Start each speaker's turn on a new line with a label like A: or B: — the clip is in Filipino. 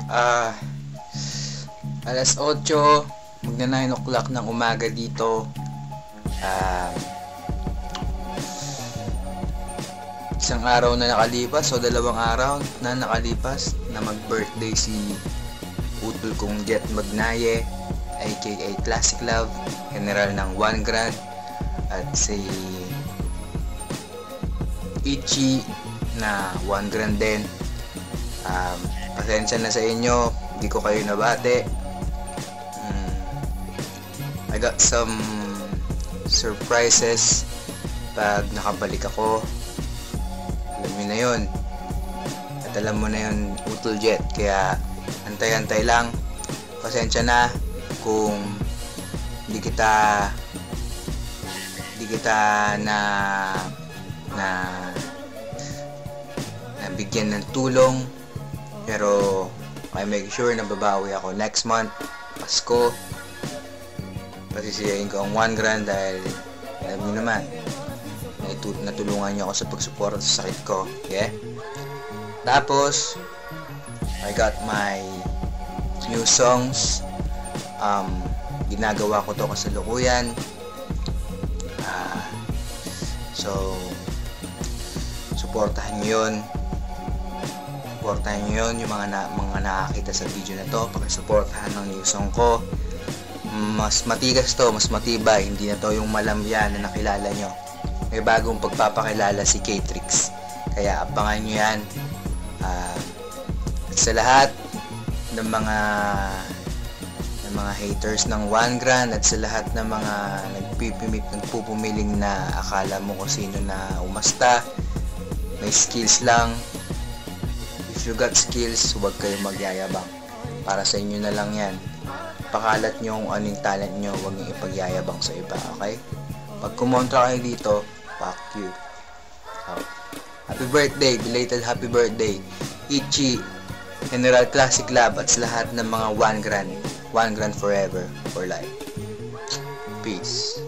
A: Ah, alas 8, magna 9 o'clock ng umaga dito. Isang araw na nakalipas o dalawang araw na nakalipas na mag-birthday si utol kong Jet Magnaye, aka Classic Love, general ng 1 Grand, at si Ichi na 1 Grand din. Pasensya na sa inyo, hindi ko kayo nabate. I got some surprises pag nakabalik ako. Alam mo na yun, at alam mo na yun, utol Jet, kaya antay-antay lang. Pasensya na kung hindi kita bigyan ng tulong, pero I make sure na babawi ako next month, Pasko. Pasisiyahin ko ang 1 Grand dahil alam niyo naman, natulungan niyo ako sa pagsuporta sa sakit ko. Yeah? Tapos I got my new songs. Ginagawa ko to kasalukuyan. So suportahan niyo yun. Suportahan niyo yun, yung mga nakakita sa video na to. Pakisuportahan ng new song ko. Mas matigas to, mas matibay. Hindi na to yung malamya na nakilala nyo. May bagong pagpapakilala si K-Trix, kaya abangan nyo yan. At sa lahat ng mga haters ng 1 Grand, at sa lahat ng mga nagpupumiling na akala mo kung sino na umasta, may skills lang. If you got skills, huwag kayong magyayabang. Para sa inyo na lang yan. Pakalat nyo kung anong talent nyo, huwag nyo ipagyayabang sa iba, okay? Pag kumontra kayo dito, fuck you. Happy birthday, belated happy birthday, Ichi, General Classic Lab, at sa lahat ng mga 1 Grand forever for life. Peace.